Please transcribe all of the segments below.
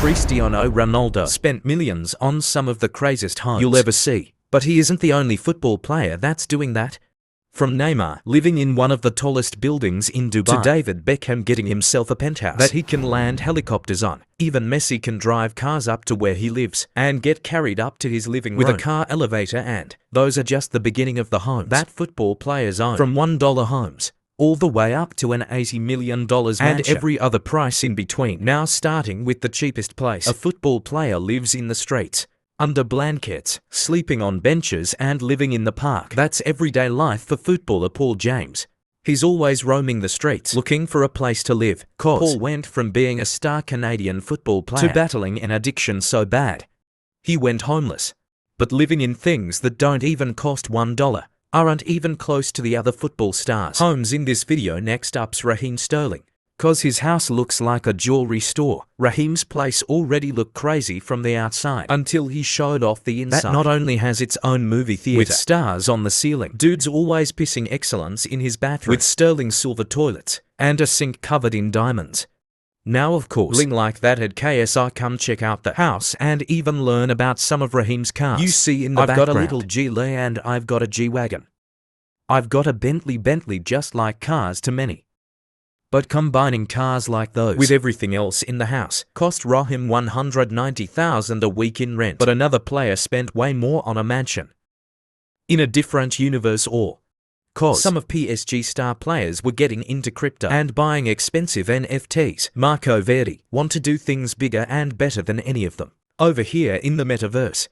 Cristiano Ronaldo spent millions on some of the craziest homes you'll ever see, but he isn't the only football player that's doing that. From Neymar living in one of the tallest buildings in Dubai to David Beckham getting himself a penthouse that he can land helicopters on. Even Messi can drive cars up to where he lives and get carried up to his living room with a car elevator, and those are just the beginning of the homes that football players own. From $1 homes all the way up to an $80 million mansion and every other price in between. Now starting with the cheapest place a football player lives: in the streets, under blankets, sleeping on benches and living in the park. That's everyday life for footballer Paul James. He's always roaming the streets looking for a place to live. Paul went from being a star Canadian football player to battling an addiction so bad he went homeless. But living in things that don't even cost $1, aren't even close to the other football stars' homes in this video. Next up's Raheem Sterling. Cause his house looks like a jewelry store, Raheem's place already looked crazy from the outside until he showed off the inside. That not only has its own movie theater with stars on the ceiling, dude's always pissing excellence in his bathroom with sterling silver toilets and a sink covered in diamonds. Now of course, bling like that at KSI. Come check out the house and even learn about some of Raheem's cars. You see in the background, I've got a little Geely and I've got a G-Wagon. I've got a Bentley, just like cars to many. But combining cars like those with everything else in the house cost Raheem $190,000 a week in rent. But another player spent way more on a mansion in a different universe, or cause some of PSG star players were getting into crypto and buying expensive NFTs. Marco Verdi want to do things bigger and better than any of them over here in the metaverse.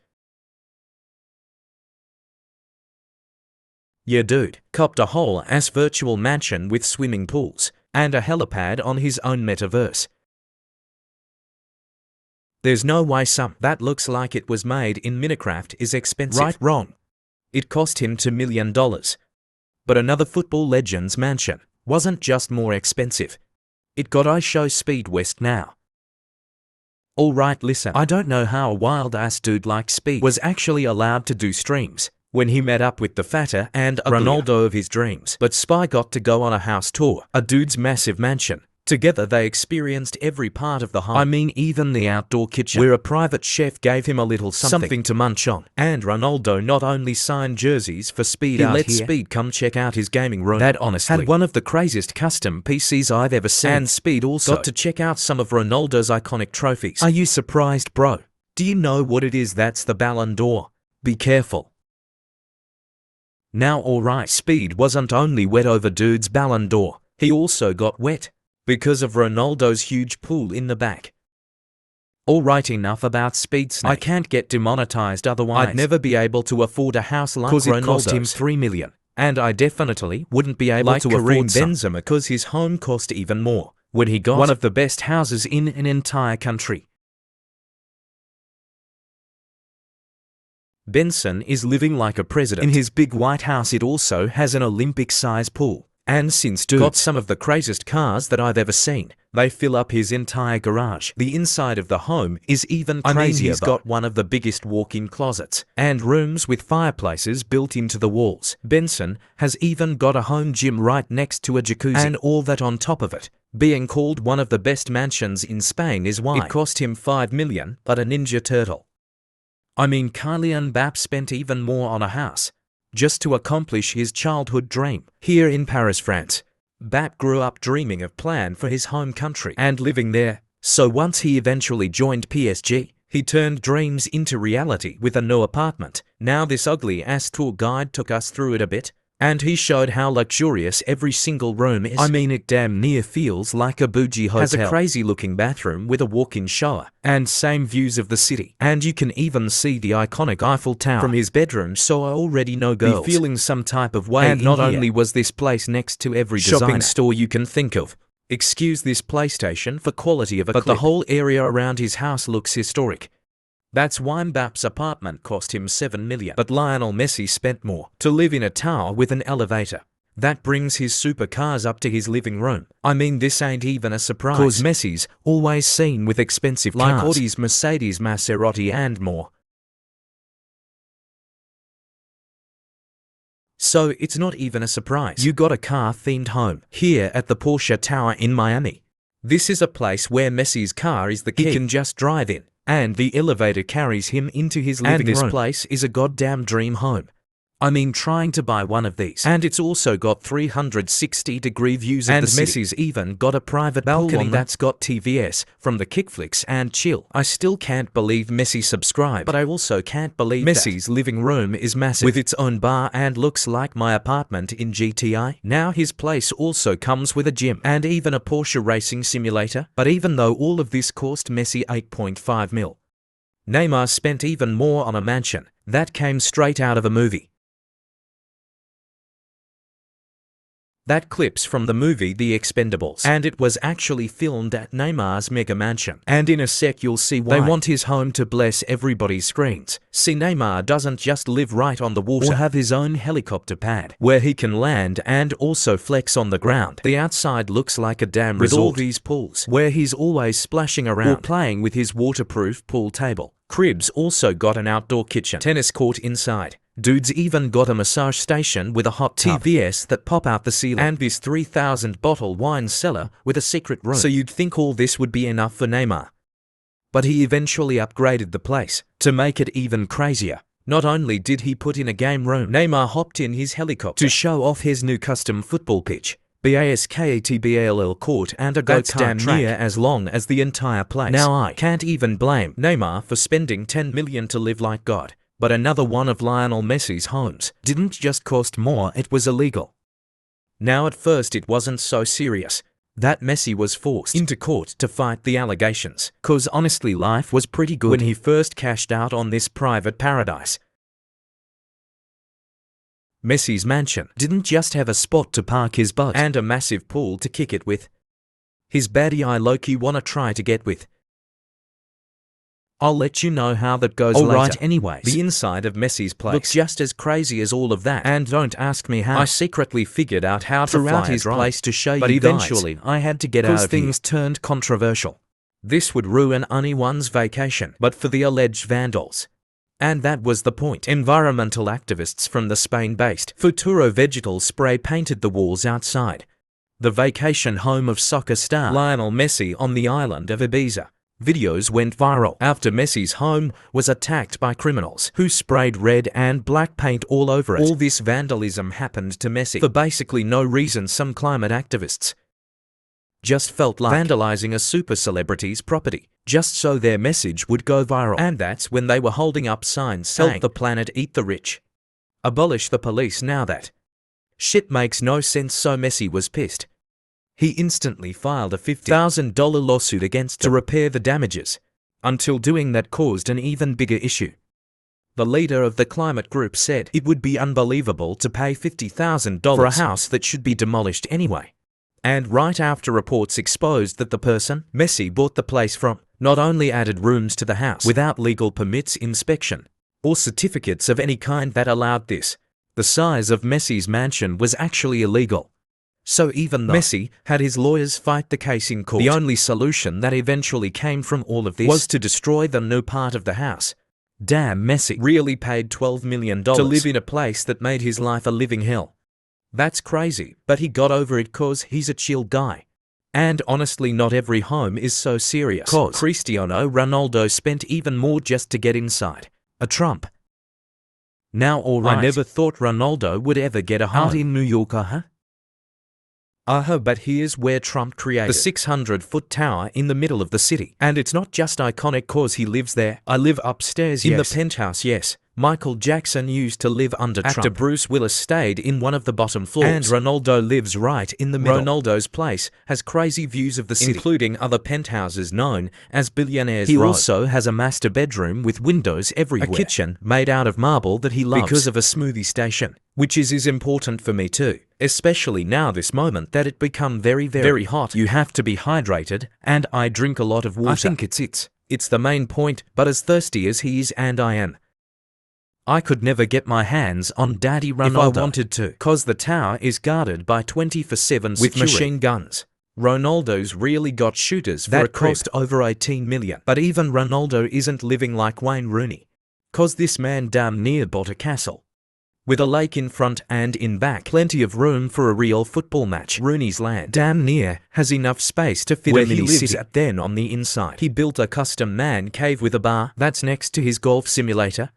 Yeah, dude copped a whole ass virtual mansion with swimming pools and a helipad on his own metaverse. There's no way some that looks like it was made in Minecraft is expensive. Right? Wrong. It cost him $2 million. But another football legend's mansion wasn't just more expensive. It got ISO Speed West now. Alright, listen, I don't know how a wild ass dude like Speed was actually allowed to do streams when he met up with the fatter and Ronaldo of his dreams. But Spy got to go on a house tour, a dude's massive mansion. Together they experienced every part of the home. I mean even the outdoor kitchen, where a private chef gave him a little something to munch on. And Ronaldo not only signed jerseys for Speed, he let Speed come check out his gaming room. That honestly had one of the craziest custom PCs I've ever seen. And Speed also got to check out some of Ronaldo's iconic trophies. Are you surprised, bro? Do you know what it is? That's the Ballon d'Or. Be careful. Now alright, Speed wasn't only wet over dude's Ballon d'Or, he also got wet because of Ronaldo's huge pool in the back. Alright, enough about Speed Snake. I can't get demonetized, otherwise I'd never be able to afford a house like Ronaldo's. It cost him $3 million, and I definitely wouldn't be able to afford Benzema because his home cost even more when he got one of the best houses in an entire country. Benson is living like a president in his big white house. It also has an Olympic-size pool. And since dude got some of the craziest cars that I've ever seen, they fill up his entire garage. The inside of the home is even crazier. He's got one of the biggest walk-in closets and rooms with fireplaces built into the walls. Benson has even got a home gym right next to a jacuzzi, and all that on top of it. Being called one of the best mansions in Spain is why it cost him $5 million, but a Ninja Turtle. I mean, Kylian Mbappé spent even more on a house just to accomplish his childhood dream. Here in Paris, France, Mbappé grew up dreaming of playing for his home country and living there. So once he eventually joined PSG, he turned dreams into reality with a new apartment. Now this ugly ass tour guide took us through it a bit, and he showed how luxurious every single room is. I mean, it damn near feels like a bougie hotel. Has a crazy looking bathroom with a walk-in shower and same views of the city. And you can even see the iconic Eiffel Tower from his bedroom, so I already know girls be feeling some type of way. And not only was this place next to every shopping store you can think of, excuse this PlayStation for quality of a clip, but the whole area around his house looks historic. That's why Mbappe's apartment cost him $7 million. But Lionel Messi spent more to live in a tower with an elevator that brings his supercars up to his living room. I mean, this ain't even a surprise, cause Messi's always seen with expensive cars like Audi's, Mercedes, Maserati and more. So it's not even a surprise you got a car-themed home here at the Porsche Tower in Miami. This is a place where Messi's car is the key. He can just drive in, and the elevator carries him into his living room. And this place is a goddamn dream home. I mean, trying to buy one of these. And it's also got 360-degree views of the city. And Messi's even got a private balcony that's got TVS from the Kickflix and chill. I still can't believe Messi subscribed, but I also can't believe Messi's living room is massive with its own bar and looks like my apartment in GTI. Now his place also comes with a gym and even a Porsche racing simulator. But even though all of this cost Messi 8.5 mil, Neymar spent even more on a mansion that came straight out of a movie. That clip's from the movie The Expendables, and it was actually filmed at Neymar's mega mansion. And in a sec you'll see why. They want his home to bless everybody's screens. See, Neymar doesn't just live right on the water or have his own helicopter pad where he can land and also flex on the ground. The outside looks like a damn resort with all these pools where he's always splashing around or playing with his waterproof pool table. Crib's also got an outdoor kitchen, tennis court inside. Dude's even got a massage station with a hot tub, TVS that pop out the ceiling, and this 3,000 bottle wine cellar with a secret room. So you'd think all this would be enough for Neymar. But he eventually upgraded the place to make it even crazier. Not only did he put in a game room, Neymar hopped in his helicopter to show off his new custom football pitch, basketball court, and a go-kart track near as long as the entire place. Now I can't even blame Neymar for spending 10 million to live like God. But another one of Lionel Messi's homes didn't just cost more, it was illegal. Now at first it wasn't so serious that Messi was forced into court to fight the allegations, cause honestly life was pretty good when he first cashed out on this private paradise. Messi's mansion didn't just have a spot to park his boat and a massive pool to kick it with. His baddie I low-key wanna try to get with. I'll let you know how that goes later. Alright, anyways, the inside of Messi's place looks just as crazy as all of that, and don't ask me how. I secretly figured out how to fly his place to show you guys, but eventually I had to get out of here because things turned controversial. This would ruin anyone's vacation, but for the alleged vandals. And that was the point. Environmental activists from the Spain-based Futuro Vegetal spray painted the walls outside the vacation home of soccer star Lionel Messi on the island of Ibiza. Videos went viral after Messi's home was attacked by criminals who sprayed red and black paint all over it. All this vandalism happened to Messi for basically no reason. Some climate activists just felt like vandalizing a super celebrity's property just so their message would go viral. And that's when they were holding up signs saying, "Help the planet, eat the rich. Abolish the police." Now that shit makes no sense, so Messi was pissed. He instantly filed a $50,000 lawsuit against them to repair the damages, until doing that caused an even bigger issue. The leader of the climate group said it would be unbelievable to pay $50,000 for a house that should be demolished anyway. And right after reports exposed that the person Messi bought the place from not only added rooms to the house without legal permits, inspection, or certificates of any kind that allowed this, the size of Messi's mansion was actually illegal. So even though Messi had his lawyers fight the case in court, the only solution that eventually came from all of this was to destroy the new part of the house. Damn, Messi really paid $12 million to live in a place that made his life a living hell. That's crazy, but he got over it cause he's a chill guy. And honestly, not every home is so serious, cause Cristiano Ronaldo spent even more just to get inside a Trump. Now alright, I never thought Ronaldo would ever get a home out in New York, huh? But here's where Trump created the 600-foot tower in the middle of the city. And it's not just iconic cause he lives there. I live upstairs, in the penthouse, yes. Michael Jackson used to live under Trump. Actor Bruce Willis stayed in one of the bottom floors. And Ronaldo lives right in the middle. Ronaldo's place has crazy views of the city, including other penthouses known as Billionaires Row. He also has a master bedroom with windows everywhere. A kitchen made out of marble that he loves because of a smoothie station, which is important for me too. Especially now this moment that it become very hot. You have to be hydrated, and I drink a lot of water. I think it's the main point, but as thirsty as he is and I am, I could never get my hands on Daddy Ronaldo if I wanted to, cause the tower is guarded by 24/7 with machine guns. Ronaldo's really got shooters for that cost over 18 million. But even Ronaldo isn't living like Wayne Rooney, cause this man damn near bought a castle. with a lake in front and in back. Plenty of room for a real football match. Rooney's land damn near has enough space to fit where a mini he lives city. at. Then on the inside, He built a custom man cave with a bar that's next to his golf simulator.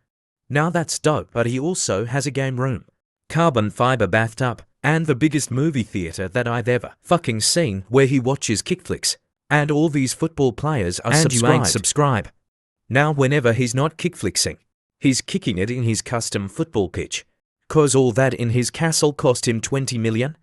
Now that's dope, but he also has a game room, carbon fiber bathtub, and the biggest movie theater that I've ever fucking seen, where he watches kickflicks. And all these football players are subscribed. You ain't subscribe. Now whenever he's not kickflixing, he's kicking it in his custom football pitch. 'Cause all that in his castle cost him 20 million.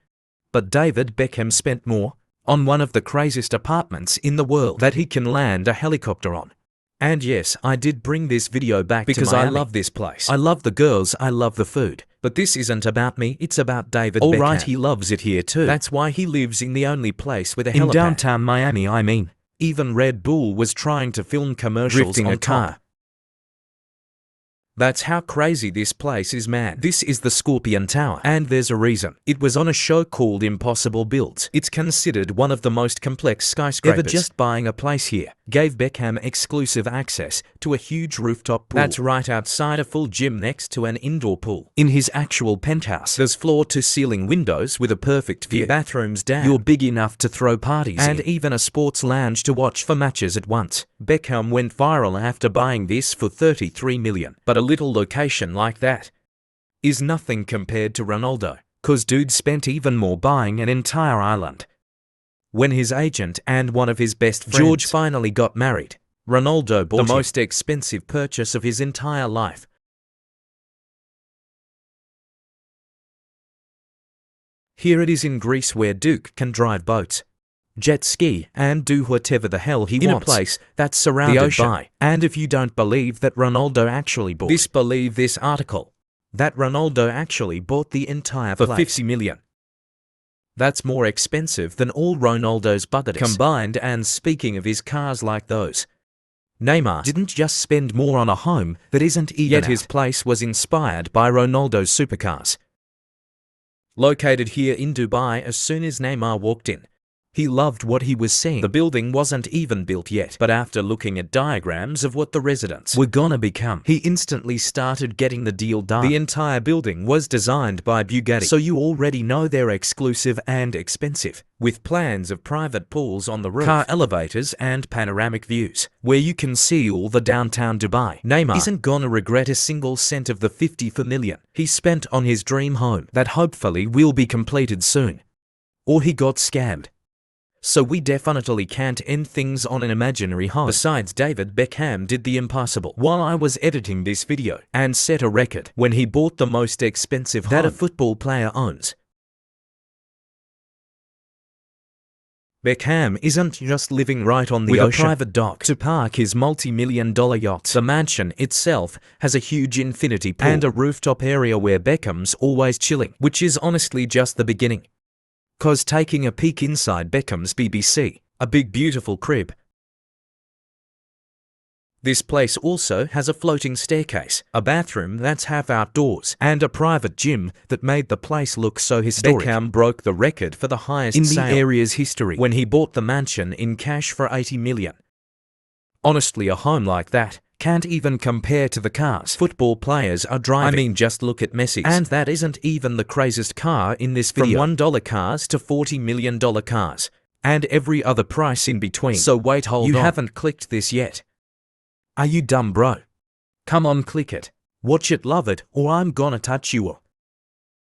But David Beckham spent more on one of the craziest apartments in the world that he can land a helicopter on. And yes, I did bring this video back because to Miami. I love this place. I love the girls, I love the food. But this isn't about me, it's about David Beckham. Alright, he loves it here too. That's why he lives in the only place with a in helipad. downtown Miami, I mean. Even Red Bull was trying to film commercials Drifting on a car. top. That's how crazy this place is, man. This is the Scorpion Tower, and there's a reason. It was on a show called Impossible Builds. It's considered one of the most complex skyscrapers. Ever. Just buying a place here gave Beckham exclusive access to a huge rooftop pool that's right outside a full gym next to an indoor pool. In his actual penthouse, there's floor-to-ceiling windows with a perfect view. Bathrooms down. You're big enough to throw parties and even a sports lounge to watch for matches at once. Beckham went viral after buying this for 33 million. But a little location like that is nothing compared to Ronaldo, 'cause dude spent even more buying an entire island. When his agent and one of his best friends, George, finally got married, Ronaldo bought the most expensive purchase of his entire life. Here it is in Greece, where Duke can drive boats, jet ski, and do whatever the hell he wants in a place that's surrounded by. And if you don't believe that Ronaldo actually bought this, believe this article, that Ronaldo actually bought the entire place for 50 million. That's more expensive than all Ronaldo's Bugattis combined. And speaking of his cars like those, Neymar didn't just spend more on a home that isn't even yet his place was inspired by Ronaldo's supercars. Located here in Dubai, as soon as Neymar walked in, he loved what he was seeing. The building wasn't even built yet, but after looking at diagrams of what the residents were gonna become, he instantly started getting the deal done. The entire building was designed by Bugatti, so you already know they're exclusive and expensive, with plans of private pools on the roof, car elevators, and panoramic views, where you can see all the downtown Dubai. Neymar isn't gonna regret a single cent of the 54 million he spent on his dream home that hopefully will be completed soon. Or he got scammed. So we definitely can't end things on an imaginary home. Besides, David Beckham did the impossible while I was editing this video and set a record when he bought the most expensive home that a football player owns. Beckham isn't just living right on the ocean with a private dock to park his multi-million-dollar yachts. The mansion itself has a huge infinity pool and a rooftop area where Beckham's always chilling, which is honestly just the beginning. 'Cause taking a peek inside Beckham's BBC, a big beautiful crib. This place also has a floating staircase, a bathroom that's half outdoors, and a private gym that made the place look so historic. Beckham broke the record for the highest in the area's history when he bought the mansion in cash for 80 million. Honestly, a home like that can't even compare to the cars football players are driving. I mean, just look at Messi's. And that isn't even the craziest car in this video. From $1 cars to $40 million cars, and every other price in between. So wait, hold on. You haven't clicked this yet. Are you dumb, bro? Come on, click it. Watch it, love it, or I'm gonna touch you.